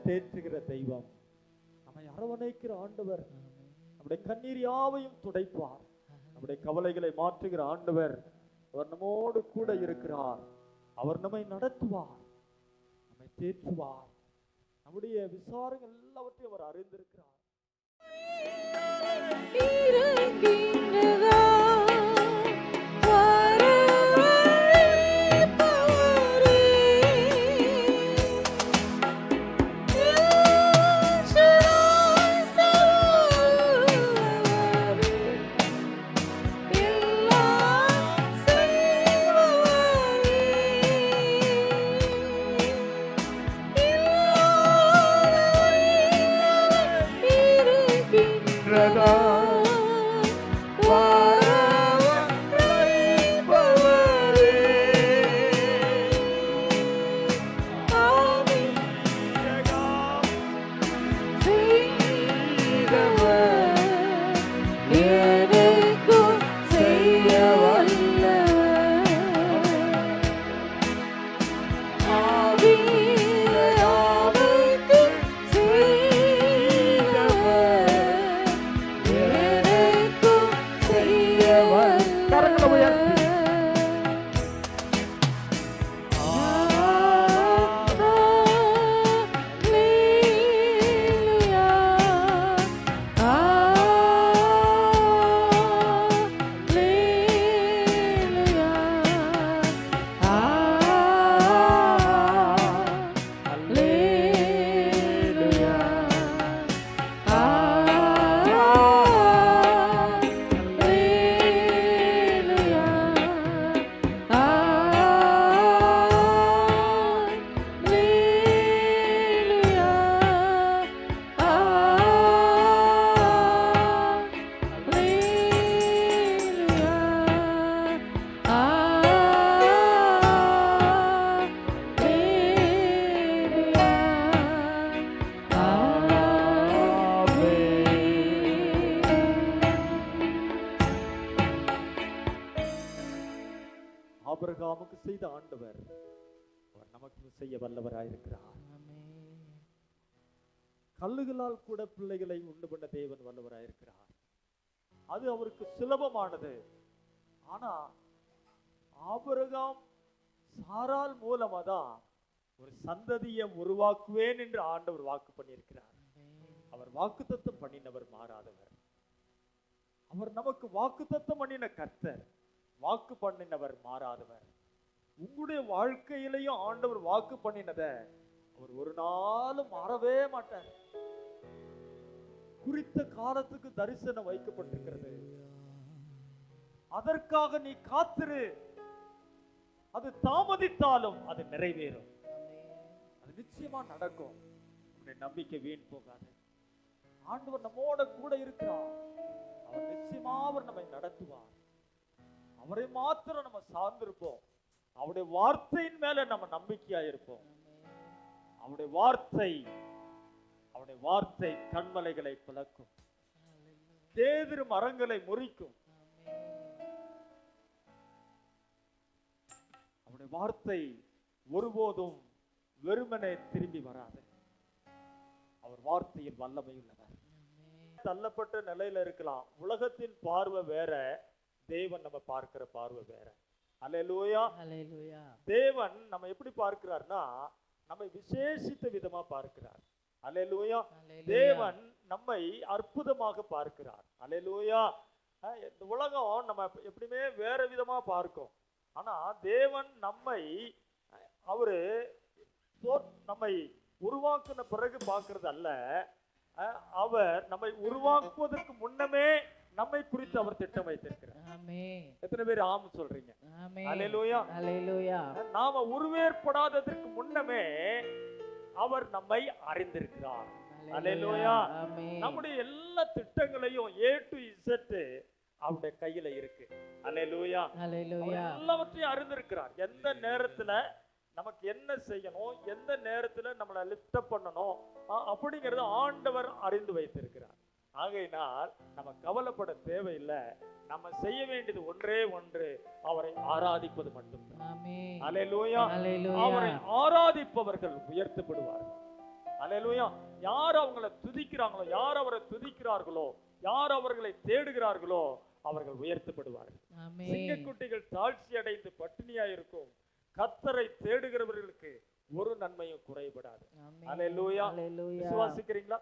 தேற்றுகிற தெய்வம், நம்மை அரவணைக்கிற ஆண்டவர், நம்முடைய கண்ணீர் யாவையும் துடைப்பார், நம்முடைய கவலைகளை மாற்றுகிற ஆண்டவர். அவர் நம்மோடு கூட இருக்கிறார். அவர் நம்மை நடத்துவார், நம்மை தேற்றுவார். நம்முடைய விசாரங்கள் எல்லாவற்றையும் அவர் அறிந்திருக்கிறார். ஆபிரகாமுக்கு செய்த ஆண்டவர் அவர் நமக்கு செய்ய வல்லவராயிருக்கிறார். கல்லுகளால் கூட பிள்ளைகளை உண்டு பண்ண தேவன் வல்லவராயிருக்கிறார். அது அவருக்கு சுலபமானது. ஆனா ஆபிரகாம் சாராள் மூலமா தான் ஒரு சந்ததியை உருவாக்குவேன் என்று ஆண்டவர் வாக்கு பண்ணியிருக்கிறார். அவர் வாக்குத்தத்தம் பண்ணினவர், மாறாதவர். அவர் நமக்கு வாக்குத்தத்தம் பண்ணின கர்த்தர், வாக்கு பண்ணினவர், மாறாதவர். உங்களுடைய வாழ்க்கையிலையும் ஆண்டவர் வாக்கு பண்ணினத அவர் ஒரு நாளும் மாறவே மாட்டார். குறித்த காலத்துக்கு தரிசனம் வைக்கப்பட்டிருக்கிறது. அதற்காக நீ காத்திரு. அது தாமதித்தாலும் அது நிறைவேறும். அது நிச்சயமா நடக்கும். உன்னுடைய நம்பிக்கை வீண் போகாது. ஆண்டவர் நம்மோட கூட இருக்கிறார். அவர் நிச்சயமா அவர் நம்மை நடத்துவார். அவரை மாத்திரம் நம்ம சார்ந்திருப்போம். அவருடைய வார்த்தையின் மேல நம்ம நம்பிக்கையா இருப்போம். அவருடைய வார்த்தை கண்மலைகளை பிளக்கும், கேதுரு மரங்களை முறிக்கும். அவருடைய வார்த்தை ஒருபோதும் வெறுமனே திரும்பி வராது. அவர் வார்த்தையில் வல்லமை உள்ளவர். தள்ளப்பட்ட நிலையில இருக்கலாம். உலகத்தின் பார்வை வேற, தேவன் நம்ம பார்க்கிற பார்வை வேற. அல்லேலூயா. தேவன் நம்ம எப்படி பார்க்கிறார்னா, நம்மை விசேஷித்த விதமா பார்க்கிறார். அல்லேலூயா. தேவன் நம்மை அற்புதமாக பார்க்கிறார். அல்லேலூயா. இந்த உலகம் நம்ம எப்படியுமே வேற விதமா பார்க்கும். ஆனா தேவன் நம்மை நம்மை உருவாக்குன பிறகு பார்க்கிறது அல்ல. அவர் நம்மை உருவாக்குவதற்கு முன்னமே நம்மை குறித்து அவர் திட்டம் வைத்திருக்கிறார். எத்தனை பேர் ஆம் சொல்றீங்க? அல்லேலூயா. நாம உருவேற்படாததற்கு முன்னமே அவர் நம்மை அறிந்திருக்கிறார். அல்லேலூயா. நம்முடைய எல்லா திட்டங்களையும் A to Z அவருடைய கையில இருக்கு. அல்லேலூயா. எல்லாவற்றையும் அறிந்திருக்கிறார். எந்த நேரத்துல நமக்கு என்ன செய்யணும், எந்த நேரத்துல நம்மளை லிஃப்ட் அப் பண்ணணும் அப்படிங்கறத ஆண்டவர் அறிந்து வைத்திருக்கிறார். ஆகையினால் நம்ம கவலைப்பட தேவையில்லை. நம்ம செய்ய வேண்டியது ஒன்றே ஒன்று, அவரை ஆராதிப்பது மட்டும்தான். அல்லேலூயா. அவரை ஆராதிப்பவர்கள் உயர்த்தப்படுவார்கள். அல்லேலூயா. யார் அவங்களை துதிக்கிறாங்களோ, யார் அவரை துதிக்கிறார்களோ, யார் அவர்களை தேடுகிறார்களோ அவர்கள் உயர்த்தப்படுவார்கள். சிங்கக்குட்டிகள் தாழ்ச்சி அடைந்து பட்டினியா இருக்கும், கர்த்தரை தேடுகிறவர்களுக்கு ஒரு நன்மையும் குறைபடாது. அல்லேலூயா. விசுவாசிக்கிறீங்களா?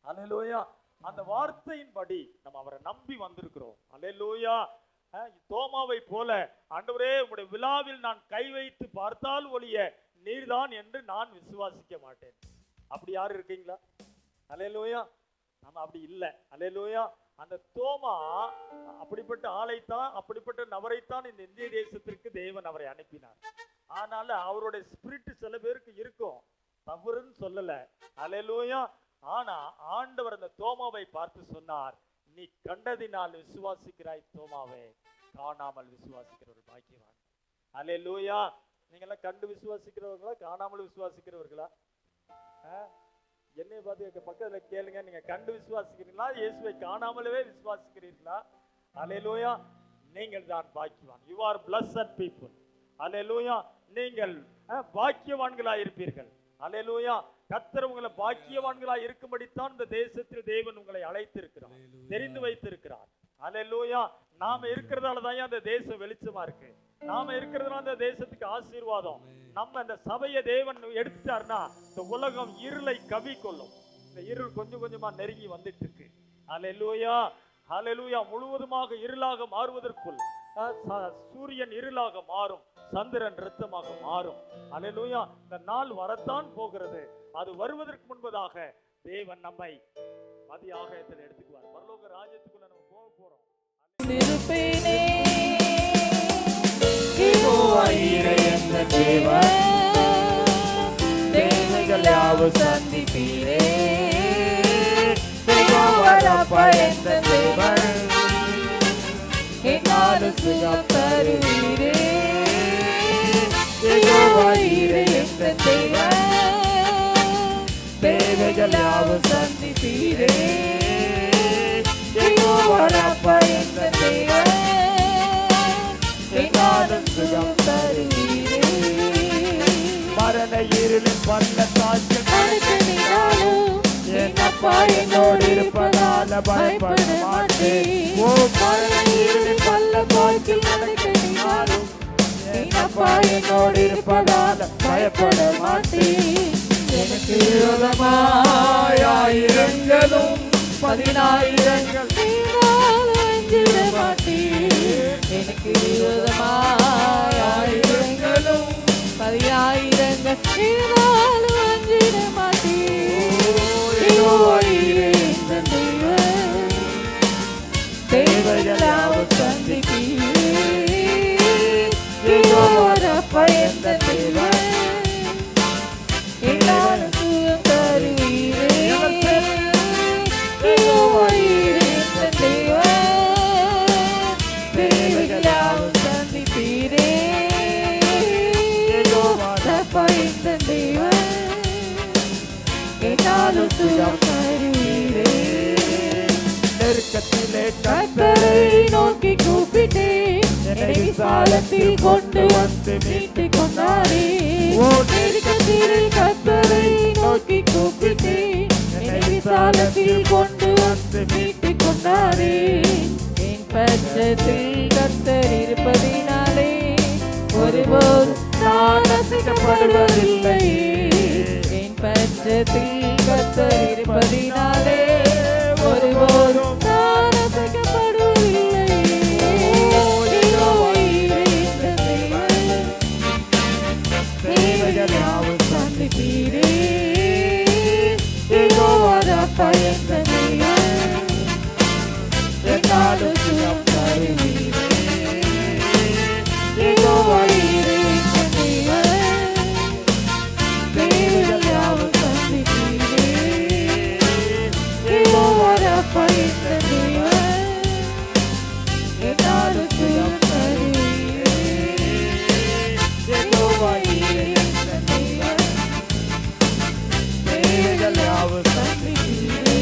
அல்லேலூயா. அந்த வார்த்தையின்படி நம்ம அவரை நம்பி வந்திருக்கிறோம். அல்லேலூயா. தோமாவை போல, ஆண்டவரே உம்முடைய விழாவில் நான் கை வைத்து பார்த்தால் ஒழிய நீர்தான் என்று நான் விசுவாசிக்க மாட்டேன். அப்படி யாரு இருக்கீங்களா? அல்லேலூயா. நம்ம அப்படி இல்லை. அல்லேலூயா. அந்த தோமா அப்படிப்பட்ட ஆளைத்தான், அப்படிப்பட்ட நபரைத்தான் இந்த இந்திய தேசத்திற்கு தேவன் அவரை அனுப்பினார். ஆனால அவருடைய ஸ்பிரிட் சில பேருக்கு இருக்கும், தவறுன்னு சொல்லல. அல்லேலூயா. ஆனா ஆண்டவர் அந்த தோமாவை பார்த்து சொன்னார், நீ கண்டதினால் விசுவாசிக்கிறாய் தோமாவே, காணாமல் விசுவாசிக்கிறவர் பாக்கியவான். அல்லேலூயா. நீங்க எல்லாம் கண்டு விசுவாசிக்கிறவர்களா, காணாமல் விசுவாசிக்கிறவர்களா? என்னை பார்த்து பக்கத்துல கேளுங்க, நீங்க கண்டு விசுவாசிக்கிறீங்களா, இயேசுவை காணாமலே விசுவாசிக்கிறீர்களா? அல்லேலூயா. நீங்கள் தான் பாக்கியவான். You are blessed people. அல்லேலூயா. நீங்கள் பாக்கியவான்களா இருப்பீர்கள். அல்லேலூயா. கர்த்தர் உங்களை பாக்கியவான்களா இருக்கும்படித்தான் இந்த தேசத்தில் தேவன் உங்களை அழைத்திருக்கிறார், தெரிந்து வைத்திருக்கிறார். அல்லேலூயா. நாம இருக்கிறதால தான் அந்த தேசம் வெளிச்சமா இருக்கு. நாம இருக்கிறதுனால அந்த தேசத்துக்கு ஆசீர்வாதம். நம்ம இந்த சபையை தேவன் எடுத்துட்டாருன்னா இந்த உலகம் இருளை கவி கொள்ளும். இந்த இருள் கொஞ்சம் கொஞ்சமா நெருங்கி வந்துட்டு இருக்கு. அல்லேலூயா. அல்லேலூயா. முழுவதுமாக இருளாக மாறுவதற்குள் சூரியன் இருளாக மாறும், சந்திரன் இரத்தமாக மாறும். அல்லேலூயா. இந்த நாள் வரத்தான் போகிறது. அது வருவதற்கு முன்பதாக தேவன் நம்மை மதியாகத்தில் எடுத்துக்குவார். பரலோக ராஜ்யத்துக்குள்ள நம்ம போக போறோம். தேவைகள் யாவும் சந்திப்பீரே, என்னாலும் சுகம் தருவீரே, தேவைகள் யாவும் சந்திப்பீரே, என்னாலும் சுகம் தருவீரே. மரண இருளின் பள்ளத்தாக்கில் என்னப்பா என்னோடு இருப்பதால பயப்பட மாட்டேன். ஓ மரண இருளின் பள்ளத்தாக்கில் நடக்கினாலும் என்னப்பா என்னோடு இருப்பதால பயப்பட மாட்டேன். எனக்கு விரோதமாய் ஆயிரங்களும் 10,000 அஞ்சிட மாட்டேன். எனக்கு விரோதமாய் ஆயிரங்களும் 10,000 அஞ்சிட மாட்டேன். தேவைகள் யாவும் சந்திப்பீரே, பயந்த தேவன் என்னாலும் சுகம் தருவீரே, தேவைகள் யாவும் சந்திப்பீரே, பயந்த தேவன் என்னாலும் சுகம் தருவீரே. நெருக்கத்திலே கர்த்தரை நோக்கி கூப்பிட்டேன், என்னை விசாலத்தில் கொண்டு வந்து மீட்டு கொண்டாரே. ஓ நெருக்கத்திலே கர்த்தரை நோக்கி கூப்பிட்டேன், என்னை விசாலத்தில் கொண்டு வந்து மீட்டு கொண்டாரே. என் பட்சத்தில் கர்த்தர் இருப்பதினாலே ஒருபோதும் நான் அசைக்கப்படுவதில்லை. என் பட்சத்தில் கர்த்தர் இருப்பதினாலே ஒருபோதும் நான் அசைக்கப்படுவதில்லை. தேவைகள் யாவும் சந்திப்பீரே, பயந்த தேவன் என்னாலும் சுகம் தருவீரே, தேவைகள் யாவும் சந்திப்பீரே, பயந்த தேவன் என்னாலும் சுகம் தருவீரே, தேவைகள் யாவும் சந்திப்பீரே,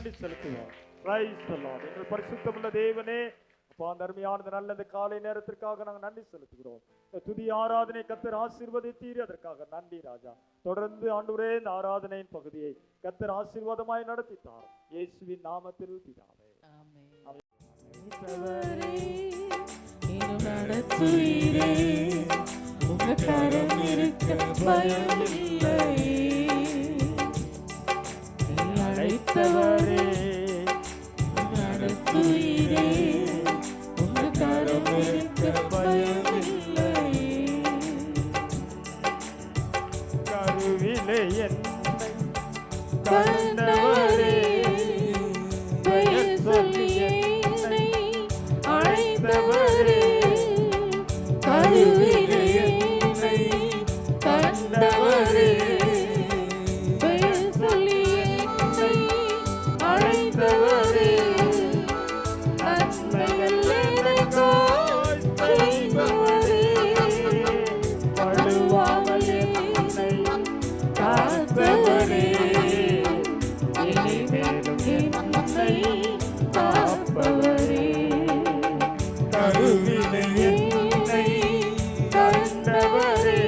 நன்றி செலுத்துவோம். Praise the Lord. எங்கள் பரிசுத்தமுள்ள தேவனே, அப்பா அந்த அருமையான நல்ல இந்த காலை நேரத்திற்காக நாங்கள் நன்றி செலுத்துகிறோம். துதி ஆராதனை கர்த்தர் ஆசீர்வதித்தீர், அதற்காக நன்றி ராஜா. தொடர்ந்து ஆண்டவரே இந்த ஆராதனையின் பகுதியை கர்த்தர் ஆசீர்வாதமாய் நடத்தித்தார். இயேசுவின் நாமத்தில் பிதாவே, ஆமென். நடத்துவீரே, உங்க கரம் இருக்க பயமில்லை. அழைத்தவரே நடத்துவீரே, உங்க கரம் இருக்க பயமில்லை. கருவிலே என்னை கண்டவரே, பெயர் சொல்லி என்னை அழைத்தவரே, கருவிலே என்னை கண்டவரே, பெயர் சொல்லி என்னை அழைத்தவரே, நன்மைகள் எனக்காய் செய்பவரே, படுவாமல் என்னை காத்தவரே, இனிமேலும் என்னை காப்பவரே, கருவிலே என்னை கண்டவரே,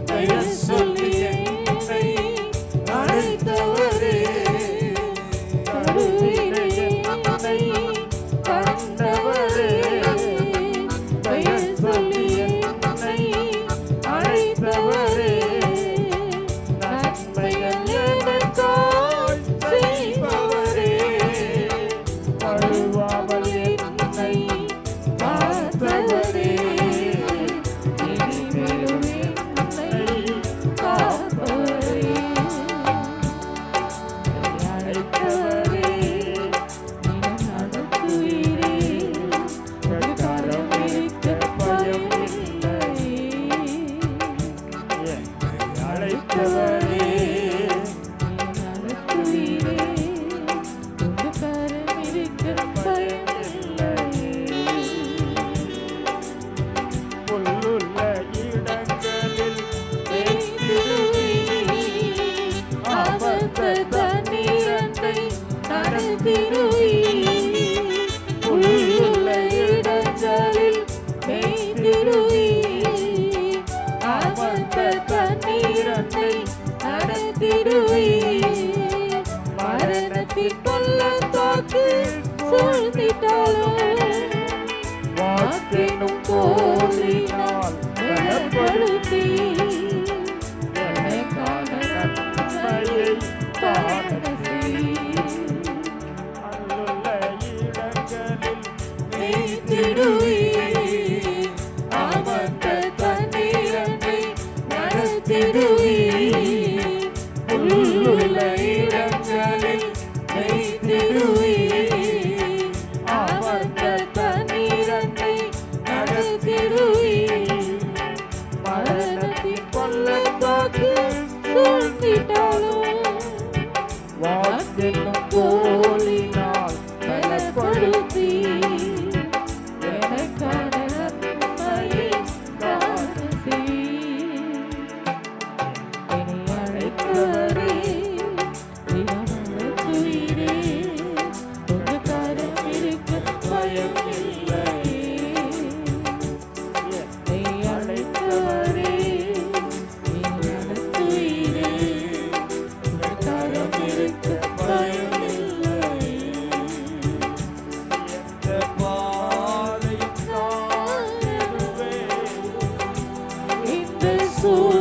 பெயர் சொல்லி என்னை அழைத்தவரே, கருவிலே என்னை கண்டவரே, பெயர் சொல்லி என்னை அழைத்தவரே, நன்மைகள் எனக்காய் செய்பவரே, படுவாமல் என்னை காத்தவரே, இனிமேலும் என்னை காப்பவரே, அழைத்தவரே, நடத்துவீரே, உங்கள் கரம் இருக்க பயமில்லை. அழைத்தவரே, நடத்துவீரே, உங்கள் கரம் இருக்க பயமில்லை. புல்லுள்ள இடங்களில் அமர்ந்த தண்ணீரண்டை நடத்திடுவீர், புல்லுள்ள இடங்களில் மேய்ந்திடுவீர், அமர்ந்த தண்ணீரண்டை நடத்திடுவீர், மரணத்தின் பள்ளத்தாக்கு சூழ்ந்திட்டாலும் வாக்கெனும் கோலினால் பலப்படுத்தி எனக்கான நன்மையை காண செய்வீர். அல்லுள்ள இடங்களில் மேய்த்திடுவீர், அமர்ந்த தண்ணீரண்டை நடத்திடுவீர், புல்லுள்ள இடங்களில் மேய்த்திடுவீர், அமர்ந்த தண்ணீரண்டை நடத்திடுவீர், மரணத்தின் பள்ளத்தாக்கு சூழ்ந்திட்டாலும் வாக்கென்னும் கோலினால் பலப்படுத்தி எனக்கான நன்மையை காண செய்வீர். என்னை அழைத்தவரே, தினம் நடத்துவீரே, உங்க கரம் இருக்க பயமில்லை. என்னை அழைத்தவரே, தினம் நடத்துவீரே, உங்க கரம் இருக்க பயமில்லை. எந்த பாதையும் நான் இந்த சூழ்நிலை